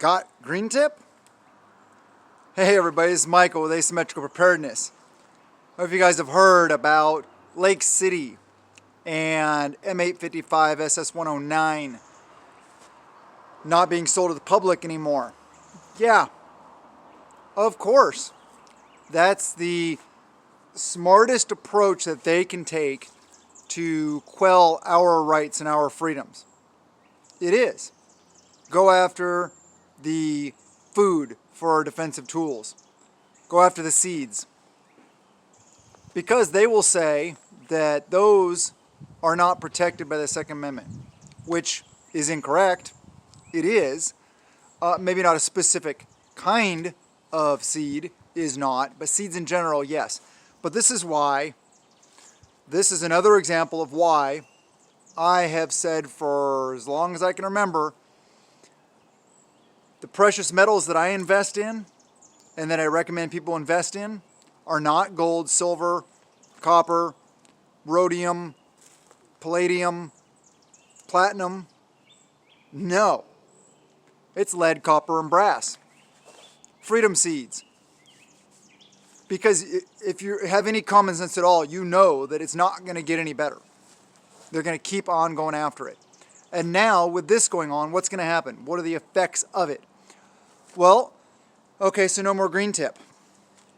Got green tip? Hey everybody, this is Michael with Asymmetrical Preparedness. I hope you guys have heard about Lake City and M855 SS109 not being sold to the public anymore. Yeah, of course. That's the smartest approach that they can take to quell our rights and our freedoms. It is. Go after the food for our defensive tools. Go after the seeds. Because they will say that those are not protected by the Second Amendment, which is incorrect. It is. Maybe not a specific kind of seed is not, but seeds in general, yes. But this is why, this is another example of why I have said for as long as I can remember, the precious metals that I invest in and that I recommend people invest in are not gold, silver, copper, rhodium, palladium, platinum. No. It's lead, copper, and brass. Freedom seeds. Because if you have any common sense at all, you know that it's not going to get any better. They're going to keep on going after it. And now, with this going on, what's going to happen? What are the effects of it? Well, okay, so no more green tip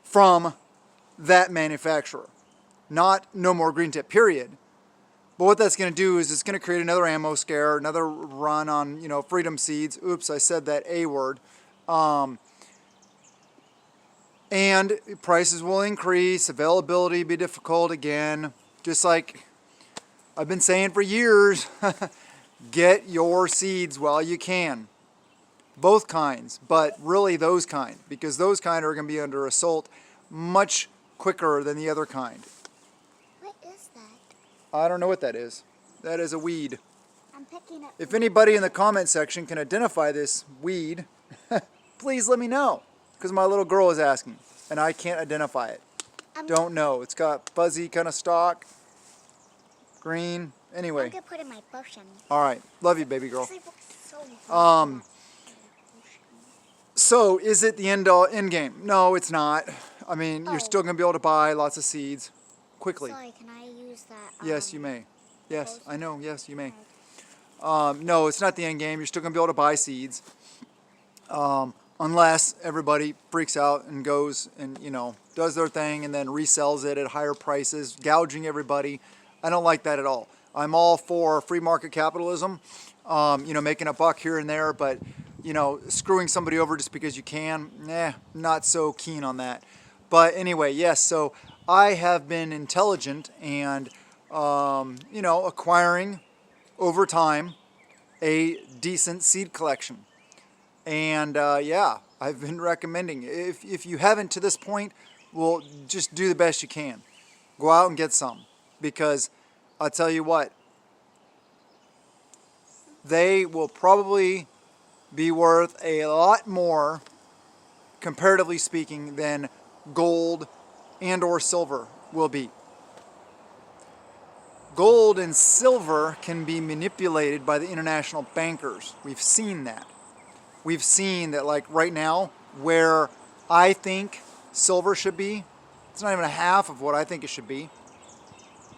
from that manufacturer. Not no more green tip, period. But what that's going to do is it's going to create another ammo scare, another run on, freedom seeds. Oops, I said that A word. And prices will increase, availability be difficult again. Just like I've been saying for years, get your seeds while you can. Both kinds, but really those kind, because those kind are going to be under assault much quicker than the other kind. What is that? I don't know what that is. That is a weed. I'm picking up. If anybody in the comment section can identify this weed, please let me know, because my little girl is asking, and I can't identify it. Don't know. It's got fuzzy kind of stalk, green. Anyway. I'm going to put in my potion. All right. Love you, baby girl. So So, is it the end game? No, it's not. I mean, you're still going to be able to buy lots of seeds quickly. Sorry, can I use that? Yes, you may. Yes, I know. Yes, you may. No, it's not the end game. You're still going to be able to buy seeds. Unless everybody freaks out and goes and, does their thing and then resells it at higher prices, gouging everybody. I don't like that at all. I'm all for free market capitalism, making a buck here and there, but screwing somebody over just because you can, not so keen on that. But anyway, yes, so I have been intelligent and, acquiring over time a decent seed collection. And, I've been recommending, if you haven't to this point, well, just do the best you can. Go out and get some, because I'll tell you what, they will probably be worth a lot more, comparatively speaking, than gold and or silver will be. Gold and silver can be manipulated by the international bankers. We've seen that. We've seen that, like right now, where I think silver should be, it's not even a half of what I think it should be,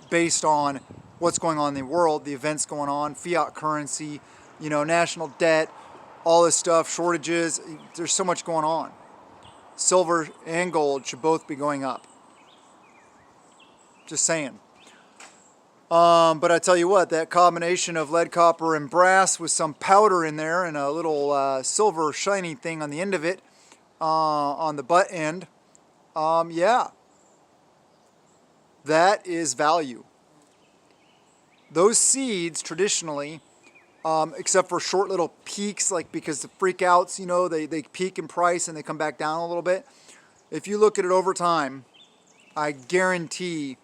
based on what's going on in the world, the events going on, fiat currency, national debt, all this stuff, shortages. There's so much going on. Silver and gold should both be going up. Just saying. But I tell you what, that combination of lead, copper, and brass with some powder in there and a little silver shiny thing on the end of it, on the butt end, that is value. Those seeds traditionally, except for short little peaks, like because the freakouts, they peak in price and they come back down a little bit. If you look at it over time, I guarantee,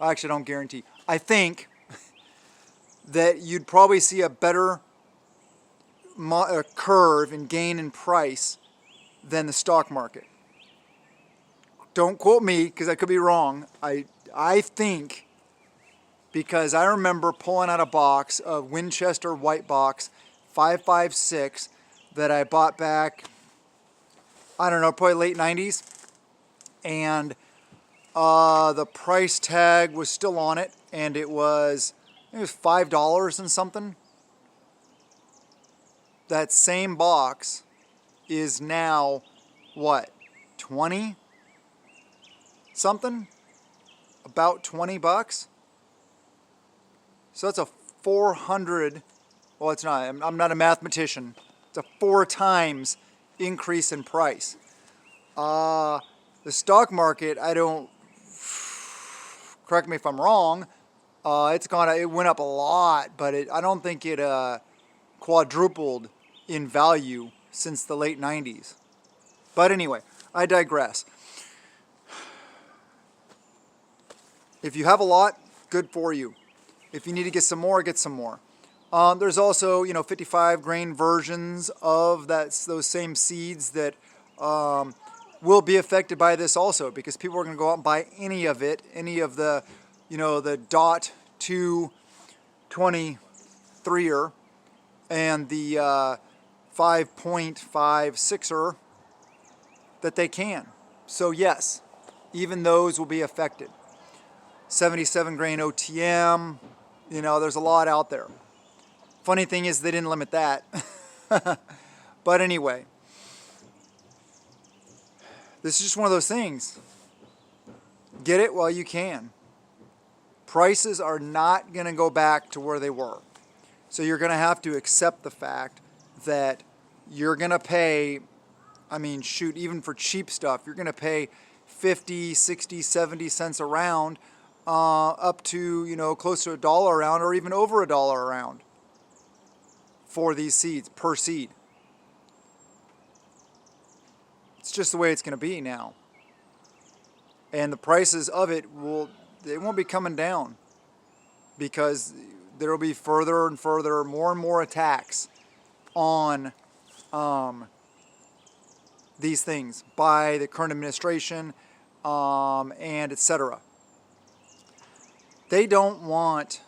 actually I don't guarantee, I think that you'd probably see a better curve in gain in price than the stock market. Don't quote me, because I could be wrong. I think, because I remember pulling out a box of Winchester White Box 5.56 that I bought back, I don't know, probably late 90s. And the price tag was still on it, and it was $5 and something. That same box is now what, 20 something? About 20 bucks. So that's a 400, well, it's not, I'm not a mathematician. It's a 4 times increase in price. The stock market, I don't, correct me if I'm wrong, it went up a lot, but I don't think it quadrupled in value since the late 90s. But anyway, I digress. If you have a lot, good for you. If you need to get some more, get some more. There's also, 55 grain versions of those same seeds that will be affected by this also, because people are going to go out and buy any of it, any of the, the dot 223er and the 5.56er that they can. So yes, even those will be affected. 77 grain OTM, there's a lot out there. Funny thing is they didn't limit that. But anyway, this is just one of those things. Get it while you can. Prices are not going to go back to where they were. So you're going to have to accept the fact that you're going to pay, even for cheap stuff, you're going to pay 50, 60, 70 cents a round, up to, close to $1 a round, or even over $1 a round for these seeds, per seed. It's just the way it's going to be now. And the prices of it they won't be coming down, because there will be further and further, more and more attacks on these things by the current administration, and etc. They don't want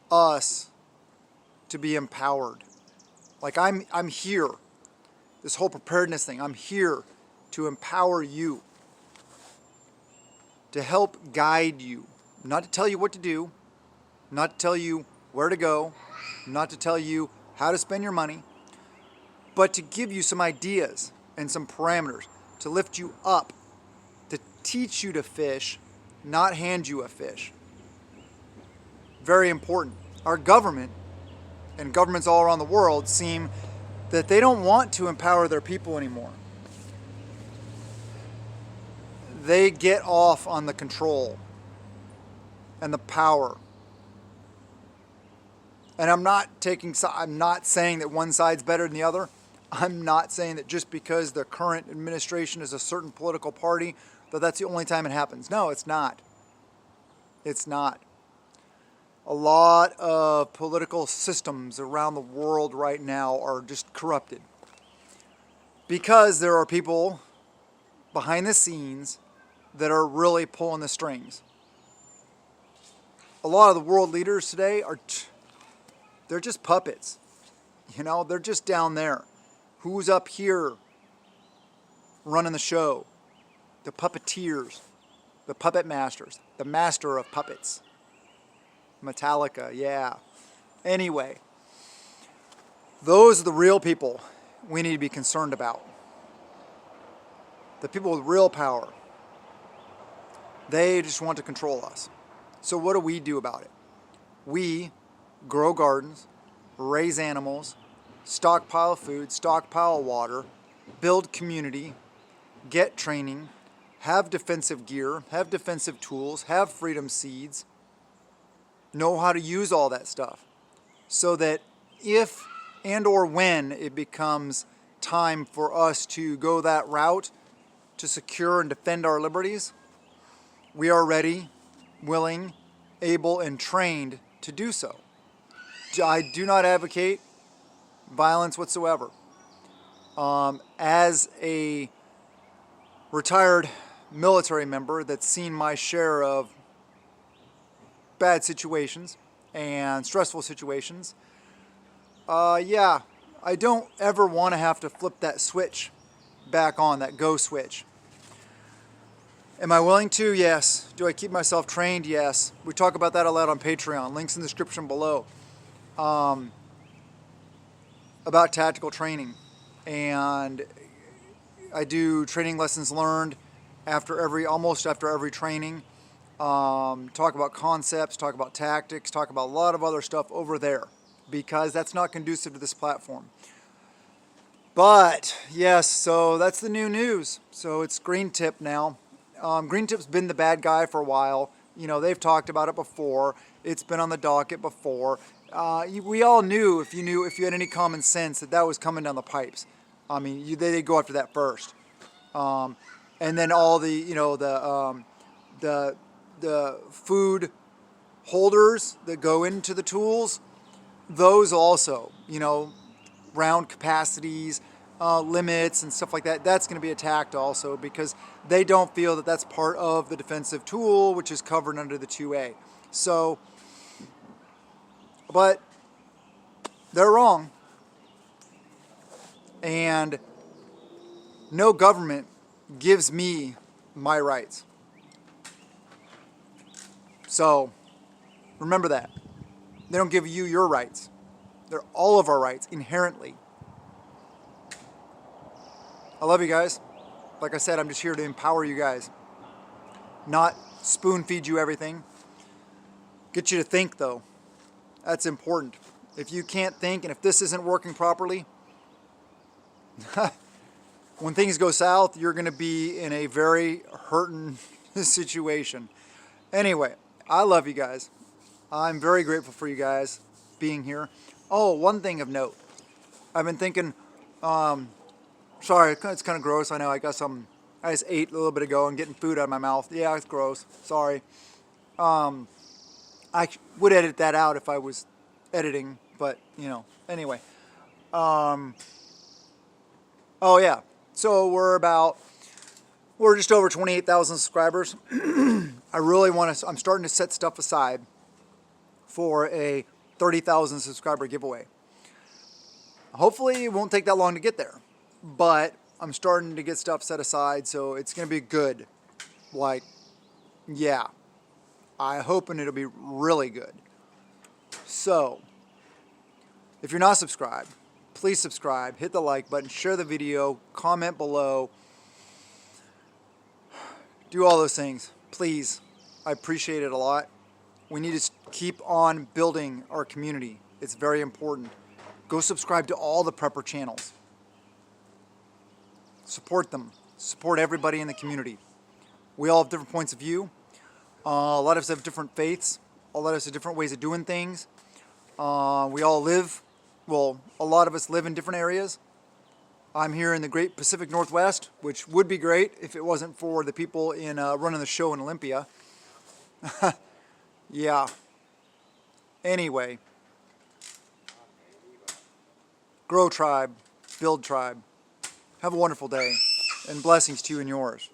us to be empowered. Like I'm here, this whole preparedness thing, I'm here to empower you, to help guide you, not to tell you what to do, not to tell you where to go, not to tell you how to spend your money, but to give you some ideas and some parameters, to lift you up, to teach you to fish, not hand you a fish. Very important. Our government and governments all around the world seem that they don't want to empower their people anymore. They get off on the control and the power. And I'm not saying that one side's better than the other. I'm not saying that just because the current administration is a certain political party, that's the only time it happens. No, it's not. It's not. A lot of political systems around the world right now are just corrupted, because there are people behind the scenes that are really pulling the strings. A lot of the world leaders today they're just puppets. They're just down there. Who's up here running the show? The puppeteers, the puppet masters, the master of puppets. Metallica, yeah. Anyway, those are the real people we need to be concerned about. The people with real power. They just want to control us. So what do we do about it? We grow gardens, raise animals, stockpile food, stockpile water, build community, get training, have defensive gear, have defensive tools, have freedom seeds, know how to use all that stuff, so that if and or when it becomes time for us to go that route to secure and defend our liberties, we are ready, willing, able, and trained to do so. I do not advocate violence whatsoever. As a retired military member that's seen my share of bad situations and stressful situations, yeah, I don't ever want to have to flip that switch back on, that go switch. Am I willing to? Yes. Do I keep myself trained? Yes. We talk about that a lot on Patreon. Links in the description below. About tactical training. And I do training lessons learned almost after every training. Talk about concepts, talk about tactics, talk about a lot of other stuff over there, because that's not conducive to this platform. But yes, so that's the new news. So it's Green Tip now. Green Tip's been the bad guy for a while. You know, they've talked about it before. It's been on the docket before. We all knew, if you had any common sense, that was coming down the pipes. I mean, they go after that first, and then all the, you know, the food holders that go into the tools, those also, you know, round capacities, limits and stuff like that, that's going to be attacked also, because they don't feel that that's part of the defensive tool, which is covered under the 2A. So, but they're wrong. And no government gives me my rights. So, remember that. They don't give you your rights. They're all of our rights, inherently. I love you guys. Like I said, I'm just here to empower you guys. Not spoon feed you everything. Get you to think, though. That's important. If you can't think, and if this isn't working properly, when things go south, you're going to be in a very hurting situation. Anyway, I love you guys. I'm very grateful for you guys being here. Oh, one thing of note. I've been thinking, sorry, it's kind of gross. I know, I just ate a little bit ago and getting food out of my mouth. Yeah, it's gross. Sorry. I would edit that out if I was editing, but, you know, anyway. Oh, yeah. So we're just over 28,000 subscribers. I'm starting to set stuff aside for a 30,000 subscriber giveaway. Hopefully it won't take that long to get there, but I'm starting to get stuff set aside, so it's going to be good. Like, yeah, I'm hoping it'll be really good. So, if you're not subscribed, please subscribe, hit the like button, share the video, comment below, do all those things. Please, I appreciate it a lot. We need to keep on building our community. It's very important. Go subscribe to all the prepper channels. Support them. Support everybody in the community. We all have different points of view. A lot of us have different faiths. A lot of us have different ways of doing things. We all live, well, a lot of us live in different areas. I'm here in the great Pacific Northwest, which would be great if it wasn't for the people in running the show in Olympia. Yeah. Anyway. Grow tribe. Build tribe. Have a wonderful day. And blessings to you and yours.